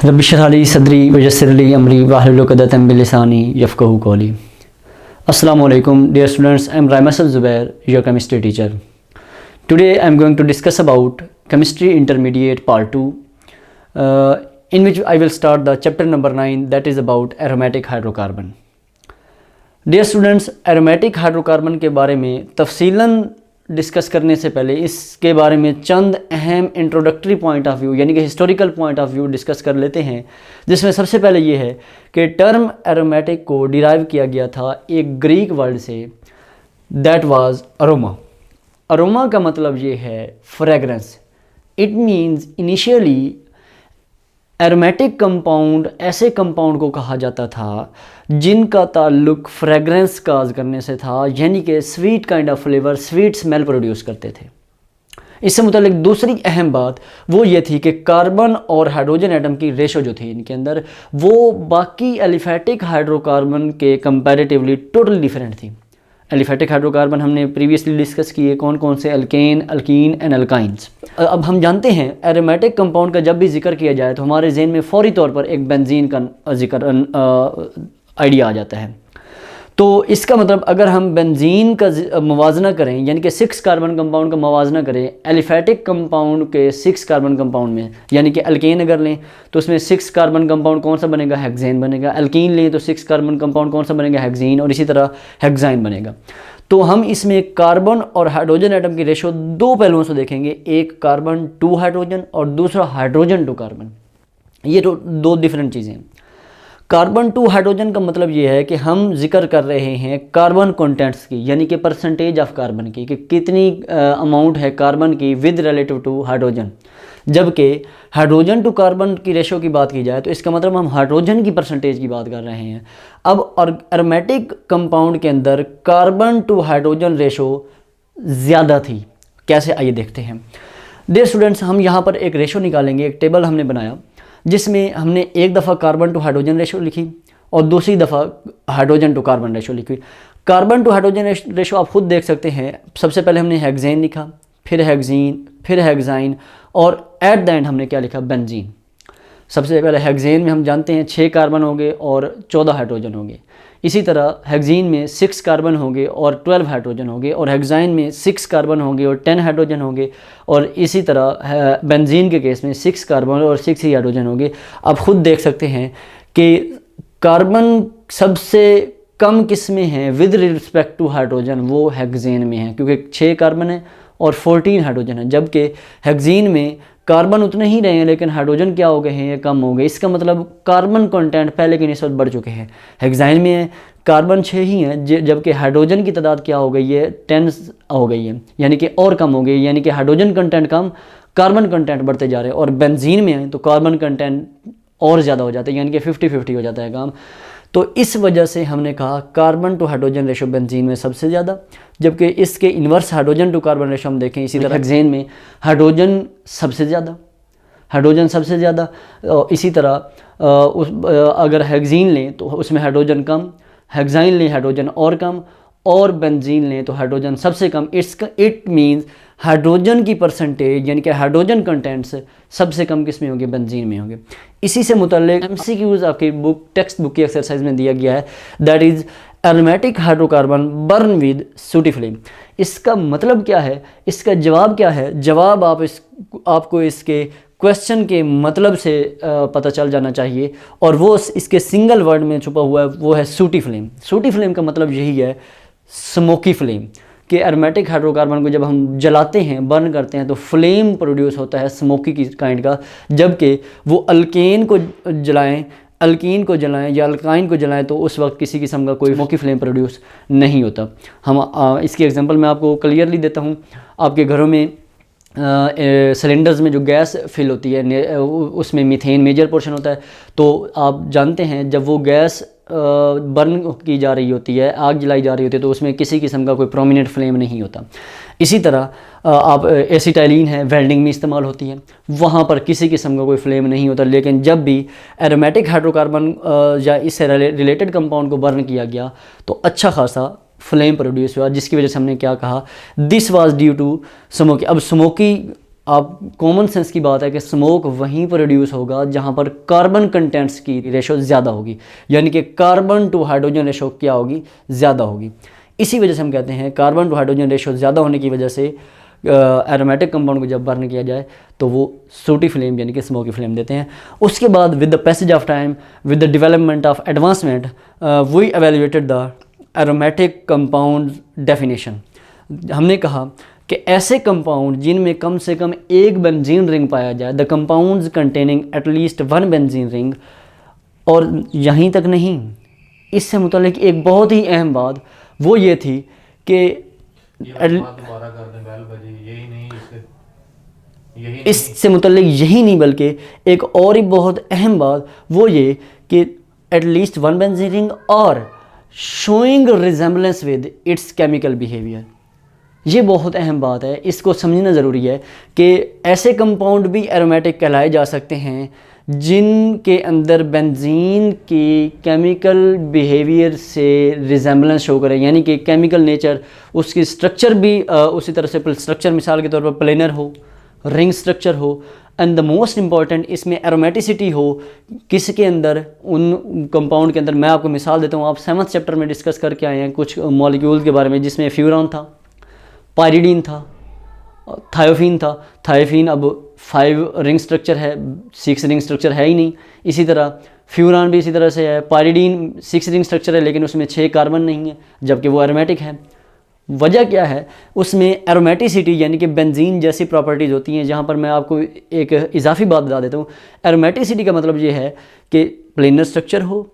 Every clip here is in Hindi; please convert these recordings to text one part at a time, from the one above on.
रब्बि इश्रह ली सदरी वयस्सिर ली अमरी वाहलुल उक़दतम मिन लिसानी यफ़क़हू क़ौली। Assalamu alaikum, dear students. I am Raimasal Zubair, your chemistry teacher. Today I am going to discuss about chemistry intermediate part 2, in which I will start the chapter number 9, that is about aromatic hydrocarbon. Dear students, aromatic hydrocarbon के बारे में तफसीलन डिस्कस करने से पहले इसके बारे में चंद अहम इंट्रोडक्टरी पॉइंट ऑफ व्यू यानी कि historical point of view discuss कर लेते हैं, जिसमें सबसे पहले ये है कि टर्म एरोमेटिक को डिराइव किया गया था एक ग्रीक वर्ड से, दैट वाज अरोमा। अरोमा का मतलब ये है fragrance. It means initially aromatic compound ऐसे कंपाउंड को कहा जाता था जिनका ताल्लुक फ्रेगरेंस काज करने से था, यानी कि sweet kind of flavour, sweet smell produce करते थे। इससे मुतालिक दूसरी अहम बात वो ये थी कि कार्बन और हाइड्रोजन एटम की रेशो जो थी इनके अंदर, वो बाकी एलिफेटिक हाइड्रोकार्बन के कंपैरेटिवली टोटली डिफरेंट थी। एलिफेटिक हाइड्रोकार्बन हमने प्रीवियसली डिस्कस किए कौन कौन से, अल्केन, अल्कीन एंड अल्काइंस। अब हम जानते हैं एरोमेटिक कंपाउंड का जब भी जिक्र किया जाए तो हमारे जहन में फौरी तौर पर एक बेंजीन का जिक्र आइडिया आ जाता है। तो इसका मतलब अगर हम बेंजीन का मुवाजना करें, यानी कि 6 कार्बन कंपाउंड का मुवाजना करें एलिफेटिक कंपाउंड के 6 कार्बन कंपाउंड में, यानी कि अल्केन अगर लें तो उसमें 6 कार्बन कंपाउंड कौन सा बनेगा, हेक्सेन बनेगा। अल्कीन लें तो 6 कार्बन कंपाउंड कौन सा बनेगा, हेक्सीन, और इसी तरह हेक्साइन बनेगा। तो हम इसमें कार्बन और हाइड्रोजन एटम की रेशो दो पहलुओं से देखेंगे, एक कार्बन टू हाइड्रोजन और दूसरा हाइड्रोजन टू कार्बन। ये तो दो डिफरेंट चीज़ें हैं। कार्बन टू हाइड्रोजन का मतलब ये है कि हम जिक्र कर रहे हैं कार्बन कंटेंट्स की, यानी कि परसेंटेज ऑफ कार्बन की, कि कितनी अमाउंट है कार्बन की विद रिलेटिव टू हाइड्रोजन। जबकि हाइड्रोजन टू कार्बन की रेशो की बात की जाए तो इसका मतलब हम हाइड्रोजन की परसेंटेज की बात कर रहे हैं। अब एरोमेटिक कंपाउंड के अंदर कार्बन टू हाइड्रोजन रेशो ज़्यादा थी। कैसे, आइए देखते हैं। डियर स्टूडेंट्स, हम यहाँ पर एक रेशो निकालेंगे, एक टेबल हमने बनाया जिसमें हमने एक दफ़ा कार्बन टू हाइड्रोजन रेशो लिखी और दूसरी दफ़ा हाइड्रोजन टू कार्बन रेशो लिखी। कार्बन टू हाइड्रोजन रेशो आप खुद देख सकते हैं। सबसे पहले हमने हेक्सेन लिखा, फिर हेक्सीन, फिर हेक्साइन, और एट द एंड हमने क्या लिखा, बेंजीन। सबसे पहले हेक्सेन में हम जानते हैं 6 कार्बन होंगे और 14 हाइड्रोजन होंगे। इसी तरह हेक्सीन में 6 कार्बन होंगे और 12 हाइड्रोजन होंगे, और हेक्साइन में 6 कार्बन होंगे और 10 हाइड्रोजन होंगे, और इसी तरह बेंजीन के केस में 6 कार्बन और 6 ही हाइड्रोजन होंगे। आप खुद देख सकते हैं कि कार्बन सबसे कम किस में है विद रिस्पेक्ट टू हाइड्रोजन, वो हेक्सेन में है, क्योंकि 6 कार्बन है और 14 हाइड्रोजन है। जबकि हेक्सीन में कार्बन उतने ही रहे हैं लेकिन हाइड्रोजन क्या हो गए हैं, ये कम हो गए। इसका मतलब कार्बन कंटेंट पहले की निस्बत बढ़ चुके हैं। हेक्साइन में कार्बन 6 ही हैं, जबकि हाइड्रोजन की तादाद क्या हो गई है, 10 हो गई है, यानी कि और कम हो गई, यानी कि हाइड्रोजन कंटेंट कम, कार्बन कंटेंट बढ़ते जा रहे हैं। और बेंजीन में है तो कार्बन कंटेंट और ज़्यादा हो जाता है, यानी कि 50-50 हो जाता है काम। तो इस वजह से हमने कहा carbon to hydrogen ratio benzene में सबसे ज़्यादा, जबकि इसके inverse hydrogen to carbon ratio हम देखें इसी तरह हेक्सेन में हाइड्रोजन सबसे ज़्यादा, हाइड्रोजन सबसे ज़्यादा। इसी तरह अगर हेक्सीन लें तो उसमें हाइड्रोजन कम, हेक्साइन लें हाइड्रोजन और कम, और बेंजीन लें तो हाइड्रोजन सबसे कम। इट मीन्स हाइड्रोजन की परसेंटेज यानी कि हाइड्रोजन कंटेंट्स सबसे कम किस में होंगे, बेंजीन में होंगे। इसी से मुतल्लिक MCQs आपकी बुक, टेक्स्ट बुक की एक्सरसाइज में दिया गया है, that is aromatic hydrocarbon burn with सूटी फ्लेम। इसका मतलब क्या है, इसका जवाब क्या है? जवाब आपको इसके क्वेश्चन के मतलब से पता चल जाना चाहिए, और वो इसके सिंगल वर्ड में छुपा हुआ है, वो है सूटी फ्लेम। सूटी फ्लेम का मतलब यही है स्मोकी फ्लेम, कि एरोमेटिक हाइड्रोकार्बन को जब हम जलाते हैं, बर्न करते हैं, तो फ्लेम प्रोड्यूस होता है स्मोकी की काइंड का। जबकि वो अल्कीन को जलाएं या अल्काइन को जलाएं तो उस वक्त किसी किस्म का कोई स्मोकी फ्लेम प्रोड्यूस नहीं होता। हम इसकी एग्जांपल मैं आपको क्लियरली देता हूँ। आपके घरों में सिलेंडर्स में जो गैस फिल होती है उसमें मीथेन मेजर पोर्शन होता है। तो आप जानते हैं जब वो गैस बर्न की जा रही होती है, आग जलाई जा रही होती है, तो उसमें किसी किस्म का कोई प्रोमिनेंट फ्लेम नहीं होता। इसी तरह आप एसिटाइलिन है, वेल्डिंग में इस्तेमाल होती है, वहाँ पर किसी किस्म का कोई फ्लेम नहीं होता। लेकिन जब भी एरोमेटिक हाइड्रोकार्बन या इससे रिलेटेड कंपाउंड को बर्न किया गया तो अच्छा खासा फ्लेम प्रोड्यूस हुआ, जिसकी वजह से हमने क्या कहा, this was due to smoky. अब स्मोकी आप कॉमन सेंस की बात है कि स्मोक वहीं पर रिड्यूस होगा जहाँ पर कार्बन कंटेंट्स की रेशो ज़्यादा होगी, यानी कि कार्बन टू हाइड्रोजन रेशो क्या होगी, ज़्यादा होगी। इसी वजह से हम कहते हैं कार्बन टू हाइड्रोजन रेशो ज़्यादा होने की वजह से एरोमेटिक कंपाउंड को जब बर्न किया जाए तो वो सूटी फ्लेम यानी कि स्मोकी फ्लेम देते हैं। उसके बाद with the passage of time, with the development of advancement, we evaluated the aromatic compound definition. हमने कहा कि ऐसे कंपाउंड जिनमें कम से कम एक बेंजीन रिंग पाया जाए, the compounds containing at least one benzene ring. और यहीं तक नहीं, इससे मुतालिक एक बहुत ही अहम बात वो ये थी कि इससे मुतालिक यही नहीं बल्कि एक और ही बहुत अहम बात वो ये कि एटलीस्ट वन बेंजीन रिंग और showing resemblance with its chemical behaviour. ये बहुत अहम बात है, इसको समझना ज़रूरी है कि ऐसे कंपाउंड भी एरोमेटिक कहलाए जा सकते हैं जिनके अंदर बेंजीन की केमिकल बिहेवियर से रिजेम्बलेंस शो करे, यानी कि केमिकल नेचर, उसकी स्ट्रक्चर भी उसी तरह से स्ट्रक्चर मिसाल के तौर पर प्लेनर हो, रिंग स्ट्रक्चर हो, एंड द मोस्ट इम्पॉर्टेंट इसमें एरोमेटिसिटी हो किसके अंदर, उन कंपाउंड के अंदर। मैं आपको मिसाल देता हूँ, आप 7th चैप्टर में डिस्कस करके आए हैं कुछ मॉलिक्यूल के बारे में जिसमें फ्यूरॉन था, पायरिडीन था, थायोफीन था। थायोफीन अब 5 रिंग स्ट्रक्चर है, 6 रिंग स्ट्रक्चर है ही नहीं। इसी तरह फ्यूरान भी इसी तरह से है, पायरिडीन 6 रिंग स्ट्रक्चर है लेकिन उसमें 6 कार्बन नहीं है जबकि वो एरोमेटिक है। वजह क्या है, उसमें एरोमेटिसिटी यानी कि बेंजीन जैसी प्रॉपर्टीज़ होती हैं। जहाँ पर मैं आपको एक इजाफी बात बता देता हूँ, एरोमेटिसिटी का मतलब ये है कि प्लेनर स्ट्रक्चर हो,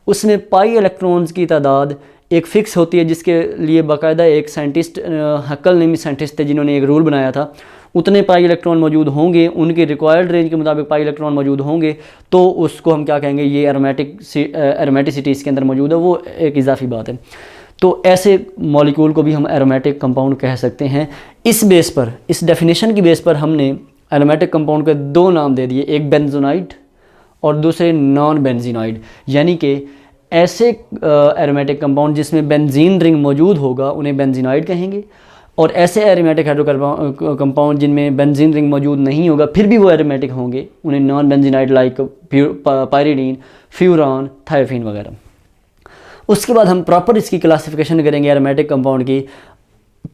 उसमें पाई इलेक्ट्रॉन्स की तादाद एक फ़िक्स होती है जिसके लिए बाकायदा एक साइंटिस्ट, हक्कल नेमी साइंटिस्ट थे जिन्होंने एक रूल बनाया था, उतने पाई इलेक्ट्रॉन मौजूद होंगे, उनके रिक्वायर्ड रेंज के मुताबिक पाई इलेक्ट्रॉन मौजूद होंगे तो उसको हम क्या कहेंगे, ये एरोमेटिसिटी इसके अंदर मौजूद है। वो एक इजाफी बात है। तो ऐसे मॉलिक्यूल को भी हम एरोमेटिक कंपाउंड कह सकते हैं। इस बेस पर, इस डेफिनेशन की बेस पर हमने एरोमेटिक कंपाउंड के 2 नाम दे दिए, एक बेंजोनाइड और दूसरे नॉन बेंजीनॉइड। यानी कि ऐसे एरोमेटिक कंपाउंड जिसमें बेंजीन रिंग मौजूद होगा उन्हें बेंजीनॉइड कहेंगे, और ऐसे एरोमेटिक हाइड्रोकार्बन कंपाउंड जिनमें बेंजीन रिंग मौजूद नहीं होगा फिर भी वो एरोमेटिक होंगे उन्हें non benzenoid like pyridine, furan, thiophene वगैरह। उसके बाद हम प्रॉपर इसकी क्लासिफिकेशन करेंगे एरोमेटिक कंपाउंड की,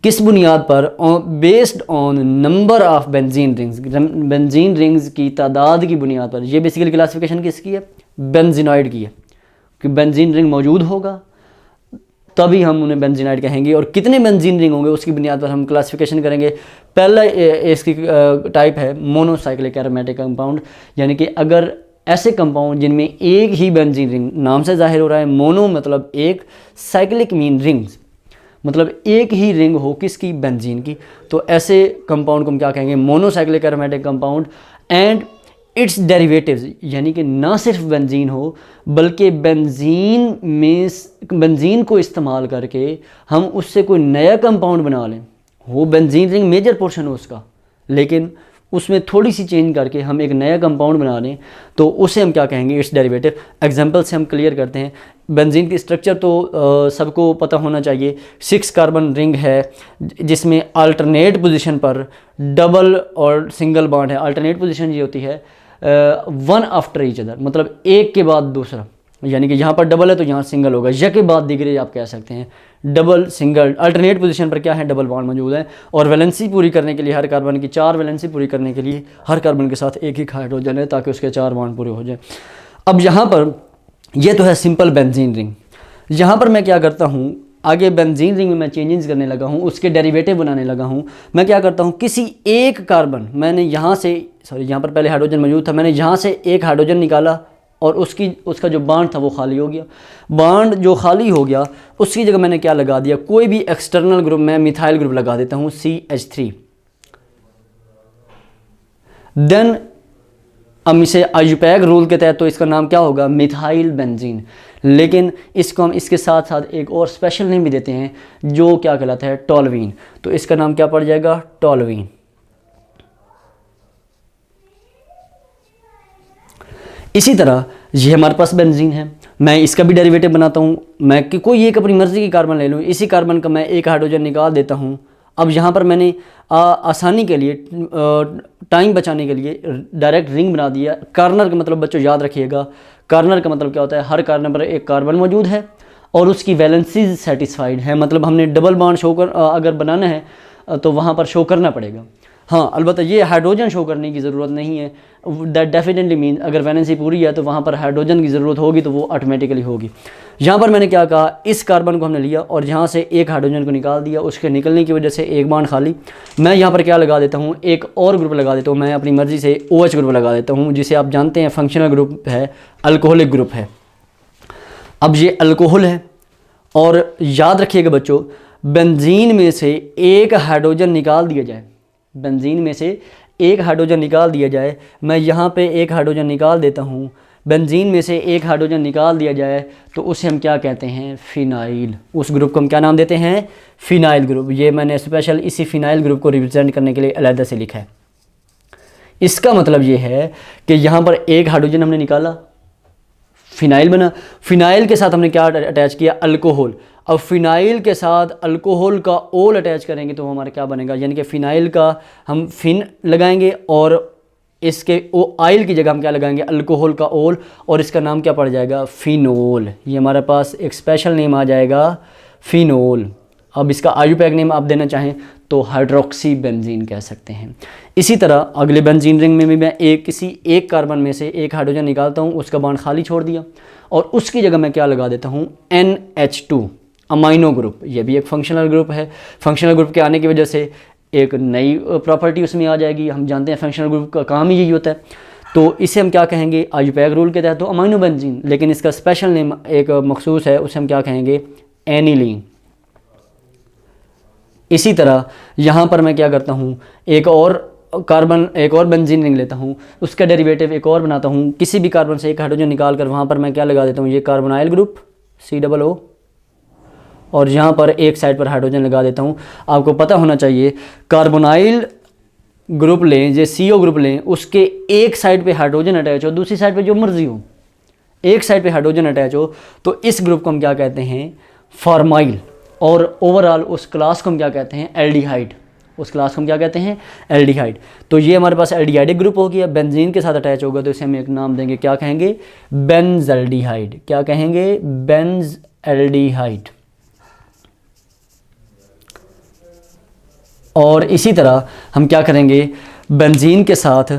किस बुनियाद पर, based on number of benzene rings, benzene rings की तादाद की बुनियाद पर। ये बेसिकली क्लासिफिकेशन किसकी है, बेंजीनॉइड की है, कि बेंजीन रिंग मौजूद होगा तभी हम उन्हें बेंजीनॉइड कहेंगे, और कितने बेंजीन रिंग होंगे उसकी बुनियाद पर हम क्लासिफिकेशन करेंगे। पहला इसकी टाइप है मोनोसाइक्लिक एरोमेटिक कंपाउंड, यानी कि अगर ऐसे कंपाउंड जिनमें एक ही बेंजीन रिंग, नाम से जाहिर हो रहा है, मोनो मतलब एक, साइक्लिक मीन रिंग्स मतलब एक ही रिंग हो किसकी, बेंजीन की, तो ऐसे कंपाउंड को हम क्या कहेंगे, monocyclic aromatic compound. And it's derivatives, यानी कि ना सिर्फ बेंजीन हो बल्कि बेंजीन में बेंजीन को इस्तेमाल करके हम उससे कोई नया कंपाउंड बना लें, वो बेंजीन रिंग मेजर पोर्शन हो उसका, लेकिन उसमें थोड़ी सी चेंज करके हम एक नया कंपाउंड बना लें तो उसे हम क्या कहेंगे, इट्स डेरिवेटिव। एग्जांपल से हम क्लियर करते हैं। बेंजीन की स्ट्रक्चर तो सबको पता होना चाहिए, 6 कार्बन रिंग है जिसमें अल्टरनेट पोजीशन पर डबल और सिंगल बॉन्ड है। अल्टरनेट पोजीशन ये होती है 1 आफ्टर ईच अदर, मतलब एक के बाद दूसरा, यानी कि यहाँ पर डबल है तो यहाँ सिंगल होगा, या के बाद दिगरे आप कह सकते हैं, डबल सिंगल। अल्टरनेट पोजीशन पर क्या है, डबल बॉन्ड मौजूद है, और वैलेंसी पूरी करने के लिए हर कार्बन की 4 वैलेंसी पूरी करने के लिए हर कार्बन के साथ एक ही हाइड्रोजन है ताकि उसके 4 बॉन्ड पूरे हो जाए। अब यहाँ पर ये तो है सिंपल बेंजीन रिंग। यहाँ पर मैं क्या करता हूँ, आगे बेंजीन रिंग में मैं चेंजेस करने लगा हूँ, उसके डेरिवेटिव बनाने लगा हूँ। मैं क्या करता हूँ, किसी एक कार्बन, मैंने यहाँ से यहाँ पर पहले हाइड्रोजन मौजूद था, मैंने यहाँ से एक हाइड्रोजन निकाला और उसका जो बॉन्ड था वो खाली हो गया। बॉन्ड जो खाली हो गया उसकी जगह मैंने क्या लगा दिया, कोई भी एक्सटर्नल ग्रुप, मैं मिथाइल ग्रुप लगा देता हूँ CH3। देन हम इसे आइयूपैक रूल के तहत तो इसका नाम क्या होगा, मिथाइल बेंजीन। लेकिन इसको हम इसके साथ साथ एक और स्पेशल नेम भी देते हैं जो क्या कहलाता है, टोल्यूइन। तो इसका नाम क्या पड़ जाएगा, टोल्यूइन। इसी तरह ये हमारे पास बेंजीन है, मैं इसका भी डेरिवेटिव बनाता हूँ। मैं कोई एक अपनी मर्ज़ी की कार्बन ले लूँ, इसी कार्बन का मैं एक हाइड्रोजन निकाल देता हूँ अब यहाँ पर मैंने आसानी के लिए, टाइम बचाने के लिए डायरेक्ट रिंग बना दिया। कार्नर का मतलब बच्चों याद रखिएगा, कार्नर का मतलब क्या होता है, हर कार्नर पर एक कार्बन मौजूद है और उसकी वैलेंसीज सेटिस्फाइड है, मतलब हमने डबल बॉन्ड शो कर अगर बनाना है तो वहाँ पर शो करना पड़ेगा। हाँ, अलबत्ता ये हाइड्रोजन शो करने की ज़रूरत नहीं है। दैट डेफिनेटली मीन अगर वैलेंसी पूरी है तो वहाँ पर हाइड्रोजन की ज़रूरत होगी तो वो ऑटोमेटिकली होगी। यहाँ पर मैंने क्या कहा, इस कार्बन को हमने लिया और यहाँ से एक हाइड्रोजन को निकाल दिया, उसके निकलने की वजह से एक बॉन्ड खाली। मैं यहाँ पर क्या लगा देता हूँ, एक और ग्रुप लगा देता हूँ, मैं अपनी मर्ज़ी से OH ग्रुप लगा देता हूँ, जिसे आप जानते हैं फंक्शनल ग्रुप है, अल्कोहलिक ग्रुप है। अब ये अल्कोहल है और याद रखिएगा बच्चों, बेंजीन में से एक हाइड्रोजन निकाल दिया जाए, बेंजीन में से एक हाइड्रोजन निकाल दिया जाए, मैं यहाँ पे एक हाइड्रोजन निकाल देता हूँ, बेंजीन में से एक हाइड्रोजन निकाल दिया जाए तो उसे हम क्या कहते हैं, फिनाइल। उस ग्रुप को हम क्या नाम देते हैं, फिनाइल ग्रुप। ये मैंने स्पेशल इसी फिनाइल ग्रुप को रिप्रेजेंट करने के लिए अलग से लिखा है। इसका मतलब ये है कि यहाँ पर एक हाइड्रोजन हमने निकाला, फिनाइल बना, फिनाइल के साथ हमने क्या अटैच किया, अल्कोहल। अब फिनाइल के साथ अल्कोहल का ओल अटैच करेंगे तो हमारा क्या बनेगा, यानी कि फिनाइल का हम फिन लगाएंगे और इसके आइल की जगह हम क्या लगाएंगे, अल्कोहल का ओल, और इसका नाम क्या पड़ जाएगा, फिनोल। ये हमारे पास एक स्पेशल नेम आ जाएगा, फिनोल। अब इसका आयुपैक नेम आप देना चाहें तो हाइड्रोक्सी बेंजीन कह सकते हैं। इसी तरह अगले बेंजीन रिंग में भी मैं किसी एक कार्बन में से एक हाइड्रोजन निकालता हूँ, उसका बॉन्ड खाली छोड़ दिया और उसकी जगह मैं क्या लगा देता हूँ, NH2 अमाइनो ग्रुप। ये भी एक फंक्शनल ग्रुप है। फंक्शनल ग्रुप के आने की वजह से एक नई प्रॉपर्टी उसमें आ जाएगी। हम जानते हैं फंक्शनल ग्रुप का काम ही यही होता है, तो इसे हम क्या कहेंगे, आयुपैक रूल के तहत तो अमाइनो बेंजीन, लेकिन इसका स्पेशल नेम एक मखसूस है, उसे हम क्या कहेंगे, एनिलीन। इसी तरह यहाँ पर मैं क्या करता हूँ, एक और बेंजीन रिंग लेता हूँ, उसका डेरिवेटिव एक और बनाता हूँ, किसी भी कार्बन से एक हाइड्रोजन निकाल कर वहाँ पर मैं क्या लगा देता हूँ, ये कार्बोनाइल ग्रुप COO, और यहाँ पर एक साइड पर हाइड्रोजन लगा देता हूँ। आपको पता होना चाहिए, कार्बोनाइल ग्रुप लें, जो CO ग्रुप लें, उसके एक साइड पे हाइड्रोजन अटैच हो, दूसरी साइड पे जो मर्जी हो, एक साइड पे हाइड्रोजन अटैच हो, तो इस ग्रुप को हम क्या कहते हैं, फॉर्माइल। और ओवरऑल उस क्लास को हम क्या कहते हैं, एल्डिहाइड। उस क्लास को हम क्या कहते हैं, एल्डिहाइड। तो ये हमारे पास एल्डिहाइडिक ग्रुप हो गया, बेंजीन के साथ अटैच होगा तो इसे हम एक नाम देंगे, क्या कहेंगे, बेंजल्डिहाइड। क्या कहेंगे, बेंजल्डिहाइड। और इसी तरह हम क्या करेंगे, बेंजीन के साथ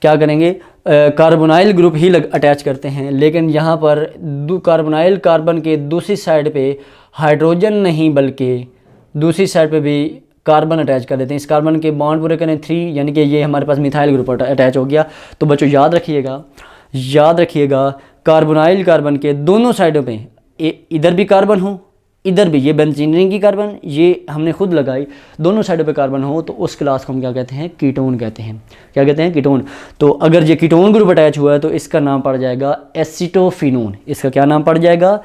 क्या करेंगे, कार्बोनाइल ग्रुप ही अटैच करते हैं, लेकिन यहाँ पर कार्बोनाइल कार्बन के दूसरी साइड पे हाइड्रोजन नहीं बल्कि दूसरी साइड पे भी कार्बन अटैच कर देते हैं। इस कार्बन के बॉन्ड पूरे करें 3, यानी कि ये हमारे पास मिथाइल ग्रुप अटैच हो गया। तो बच्चों याद रखिएगा कार्बोनाइल कार्बन के दोनों साइडों पे इधर भी कार्बन हो, इधर भी, ये बेंजीन रिंग की कार्बन ये हमने खुद लगाई, दोनों साइडों पे कार्बन हो तो उस क्लास को हम क्या कहते हैं, कीटोन कहते हैं। क्या कहते हैं, कीटोन। तो अगर ये कीटोन ग्रुप अटैच हुआ है तो इसका नाम पड़ जाएगा एसिटोफिनोन। इसका क्या नाम पड़ जाएगा,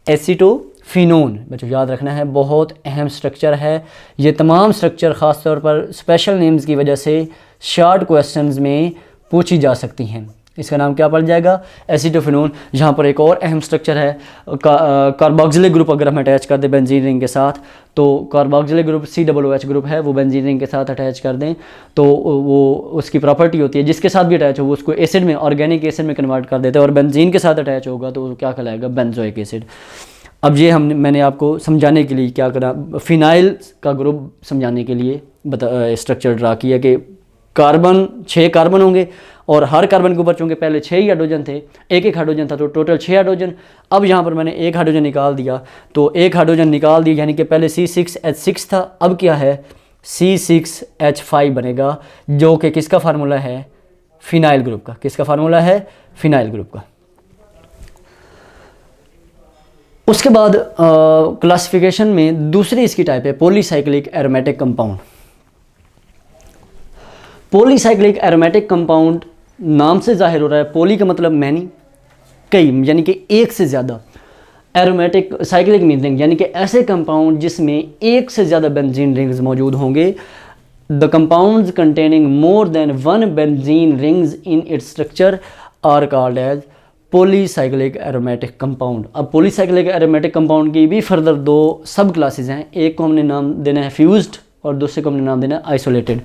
एसिटोफिनोन। बच्चों याद रखना है, बहुत अहम स्ट्रक्चर है ये। तमाम स्ट्रक्चर ख़ास तौर पर स्पेशल नेम्स की वजह से शॉर्ट क्वेश्चंस में पूछी जा सकती हैं। इसका नाम क्या पड़ जाएगा, एसिटोफिनोन। यहाँ पर एक और अहम स्ट्रक्चर है, कार्बोक्सिलिक ग्रुप अगर हम अटैच कर दें बेंजीन रिंग के साथ, तो कार्बोक्सिलिक ग्रुप COOH ग्रुप है, वो बेंजीन रिंग के साथ अटैच कर दें तो वो उसकी प्रॉपर्टी होती है, जिसके साथ भी अटैच हो वो उसको एसिड में, ऑर्गेनिक एसिड में कन्वर्ट कर देते हैं, और बेंजीन के साथ अटैच होगा तो वो क्या कहलाएगा, बेंजोइक एसिड। अब ये मैंने आपको समझाने के लिए क्या करा, फिनाइल का ग्रुप समझाने के लिए स्ट्रक्चर ड्रा किया कि 6 कार्बन होंगे और हर कार्बन के ऊपर चूँकि पहले 6 ही हाइड्रोजन थे, एक हाइड्रोजन था तो टोटल 6 हाइड्रोजन। अब यहाँ पर मैंने एक हाइड्रोजन निकाल दिया, तो एक हाइड्रोजन निकाल दिया, यानी कि पहले C6H6 था, अब क्या है, C6H5 बनेगा, जो कि किसका फार्मूला है, फिनाइल ग्रुप का। किसका फार्मूला है, फिनाइल ग्रुप का। उसके बाद क्लासिफिकेशन में दूसरी इसकी टाइप है polycyclic aromatic compound. Polycyclic aromatic compound नाम से जाहिर हो रहा है, पॉली का मतलब मैनी, कई, यानी कि एक से ज़्यादा। एरोमेटिक, साइक्लिक मीनिंग यानी कि ऐसे कंपाउंड जिसमें एक से ज़्यादा बेंजीन रिंग्स मौजूद होंगे। The compounds containing more than 1 benzene rings in its structure are called as polycyclic aromatic compound. अब पॉलीसाइक्लिक एरोमेटिक कंपाउंड की भी फर्दर 2 सब क्लासेज हैं। एक को हमने नाम देना है फ्यूज्ड और दूसरे को हमने नाम देना है आइसोलेटेड।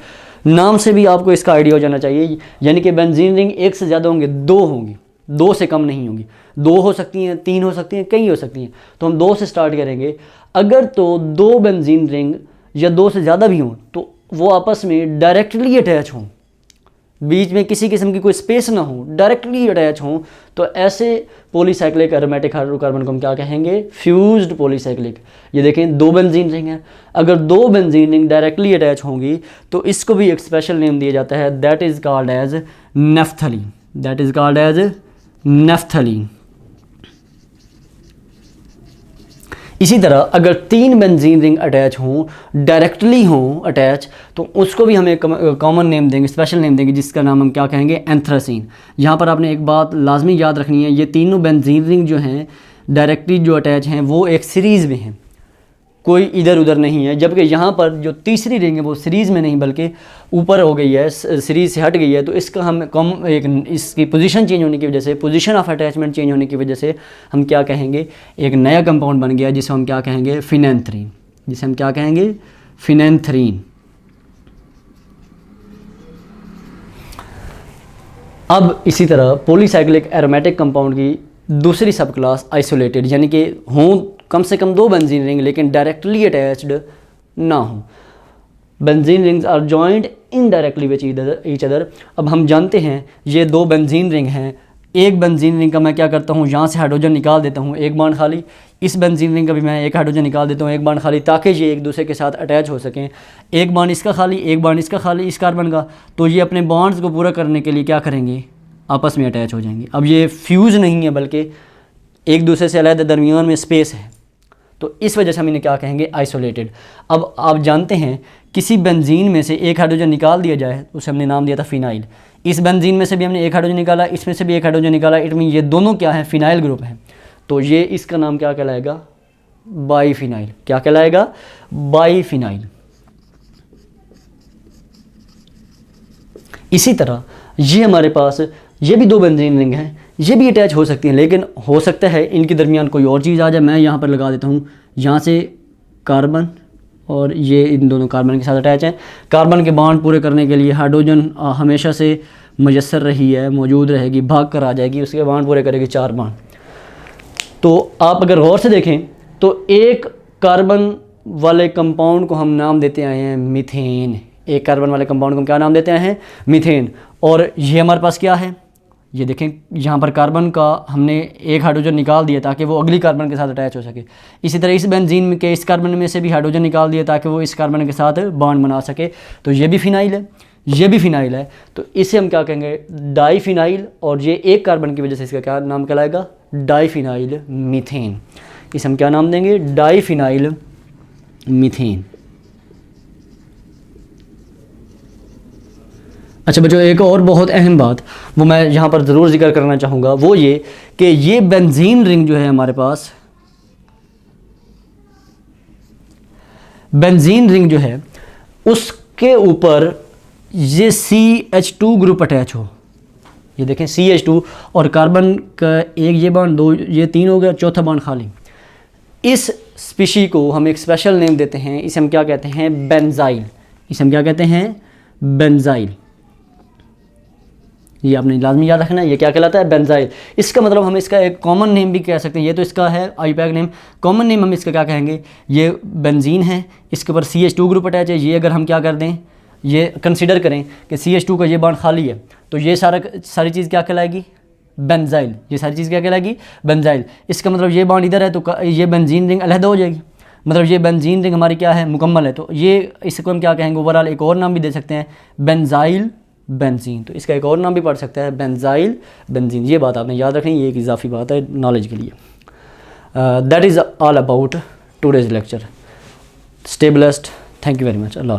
नाम से भी आपको इसका आइडिया हो जाना चाहिए, यानी कि बेंजीन रिंग एक से ज़्यादा होंगे, दो होंगी, दो से कम नहीं होंगी, दो हो सकती हैं, तीन हो सकती हैं, कई हो सकती हैं। तो हम दो से स्टार्ट करेंगे। अगर तो दो बेंजीन रिंग या दो से ज़्यादा भी हों तो वो आपस में डायरेक्टली अटैच हों, बीच में किसी किस्म की कोई स्पेस ना हो, डायरेक्टली अटैच हों, तो ऐसे पॉलीसाइक्लिक एरोमेटिक हाइड्रोकार्बन को हम क्या कहेंगे? Fused polycyclic. ये देखें दो बेंजीन रिंग हैं, अगर दो बेंजीन रिंग डायरेक्टली अटैच होंगी तो इसको भी एक स्पेशल नेम दिया जाता है, that is called as naphthalene. That is called as naphthalene. इसी तरह अगर तीन बेंजीन रिंग अटैच हों, डायरेक्टली हों अटैच, तो उसको भी हम एक कॉमन नेम देंगे, स्पेशल नेम देंगे, जिसका नाम हम क्या कहेंगे? एंथ्रासीन। यहाँ पर आपने एक बात लाजमी याद रखनी है, ये तीनों बेंजीन रिंग जो हैं डायरेक्टली जो अटैच हैं वो एक सीरीज़ में हैं, कोई इधर उधर नहीं है। जबकि यहाँ पर जो तीसरी रिंग है वो सीरीज़ में नहीं बल्कि ऊपर हो गई है, सीरीज़ से हट गई है, तो इसका हम कम एक इसकी पोजीशन चेंज होने की वजह से, पोजीशन ऑफ अटैचमेंट चेंज होने की वजह से हम क्या कहेंगे? एक नया कंपाउंड बन गया जिसे हम क्या कहेंगे? फिनेंथ्रीन। जिसे हम क्या कहेंगे? फिनेंथ्रीन। अब इसी तरह पॉलीसाइक्लिक एरोमेटिक कंपाउंड की दूसरी सब क्लास आइसोलेटेड, यानी कि हों कम से कम दो बेंजीन रिंग लेकिन डायरेक्टली अटैच्ड ना हो। Benzene rings are joined indirectly with each other. अब हम जानते हैं ये दो बेंजीन रिंग हैं, एक बेंजीन रिंग का मैं क्या करता हूँ? यहाँ से हाइड्रोजन निकाल देता हूँ, एक बॉन्ड खाली। इस बेंजीन रिंग का भी मैं एक हाइड्रोजन निकाल देता हूँ, एक बॉन्ड खाली, ताकि ये एक दूसरे के साथ अटैच हो सकें। एक बॉन्ड इसका खाली, एक बॉन्ड इसका खाली, इस कार्बन का, तो ये अपने बॉन्ड्स को पूरा करने के लिए क्या करेंगे? आपस में अटैच हो जाएंगे। अब ये फ्यूज़ नहीं है बल्कि एक दूसरे से अलग दरमियान में स्पेस है, तो इस वजह से हम इन्हें क्या कहेंगे? आइसोलेटेड। अब आप जानते हैं किसी बेंजीन में से एक हाइड्रोजन निकाल दिया जाए, उसे हमने नाम दिया था फिनाइल। इस बेंजीन में से भी हमने एक हाइड्रोजन निकाला, इसमें से भी एक हाइड्रोजन निकाला, इट मीन ये दोनों क्या है? फिनाइल ग्रुप हैं। तो ये इसका नाम क्या कहलाएगा? बाईफिनाइल। क्या कहलाएगा? बाईफिनाइल। इसी तरह ये हमारे पास ये भी दो बेंजीन रिंग हैं, ये भी अटैच हो सकती हैं, लेकिन हो सकता है इनके दरमियान कोई और चीज़ आ जाए। मैं यहाँ पर लगा देता हूँ, यहाँ से कार्बन और ये इन दोनों कार्बन के साथ अटैच हैं। कार्बन के बॉन्ड पूरे करने के लिए हाइड्रोजन हमेशा से मुयस्सर रही है, मौजूद रहेगी, भाग कर आ जाएगी, उसके बॉन्ड पूरे करेगी चार बॉन्ड। तो आप अगर गौर से देखें तो एक कार्बन वाले कंपाउंड को हम नाम देते आए हैं मीथेन। एक कार्बन वाले कंपाउंड को हम क्या नाम देते हैं? मीथेन। और ये हमारे पास क्या है? ये देखें, यहाँ पर कार्बन का हमने एक हाइड्रोजन निकाल दिया ताकि वो अगली कार्बन के साथ अटैच हो सके। इसी तरह इस बेंजीन के इस कार्बन में से भी हाइड्रोजन निकाल दिया ताकि वो इस कार्बन के साथ बॉन्ड बना सके। तो ये भी फिनाइल है, ये भी फिनाइल है, तो इसे हम क्या कहेंगे? डाईफिनाइल। और ये एक कार्बन की वजह से इसका क्या नाम कहलाएगा? Diphenyl methane. इसे हम क्या नाम देंगे? Diphenyl methane. अच्छा बच्चों, एक और बहुत अहम बात वो मैं यहाँ पर ज़रूर जिक्र करना चाहूँगा, वो ये कि ये बेंजीन रिंग जो है हमारे पास, बेंजीन रिंग जो है उसके ऊपर ये CH2 ग्रुप अटैच हो। ये देखें CH2 और कार्बन का एक ये बॉन्ड, दो ये तीन हो गया, चौथा बॉन्ड खाली। इस स्पीशी को हम एक स्पेशल नेम देते हैं, इसे हम क्या कहते हैं? बेंजाइल। इसे हम क्या कहते हैं? बेंजाइल। ये आपने लाजमी याद रखना है, ये क्या कहलाता है? बेंजाइल। इसका मतलब हम इसका एक कॉमन नेम भी कह सकते हैं, ये तो इसका है आईपैक नेम, कॉमन नेम हम इसका क्या कहेंगे? ये बेंजीन है, इसके ऊपर CH2 ग्रुप अटैच है। ये अगर हम क्या कर दें, ये कंसीडर करें कि CH2 का ये बॉन्ड खाली है, तो ये सारी चीज़ क्या कहलाएगी? बेंजाइल। ये सारी चीज़ क्या कहलाएगी? बेंजाइल। इसका मतलब ये बॉन्ड इधर है तो ये बेंजीन रिंग अलहदा हो जाएगी, मतलब ये बेंजीन रिंग हमारी क्या है? मुकम्मल है। तो ये इसको हम क्या कहेंगे? ओवरऑल एक और नाम भी दे सकते हैं, बेंजाइल बेंजीन। तो इसका एक और नाम भी पढ़ सकता है, बेंजाइल बेंजीन। ये बात आपने याद रखनी, ये एक इजाफी बात है नॉलेज के लिए। That is all about today's lecture. Stay blessed. Thank you very much. Allah.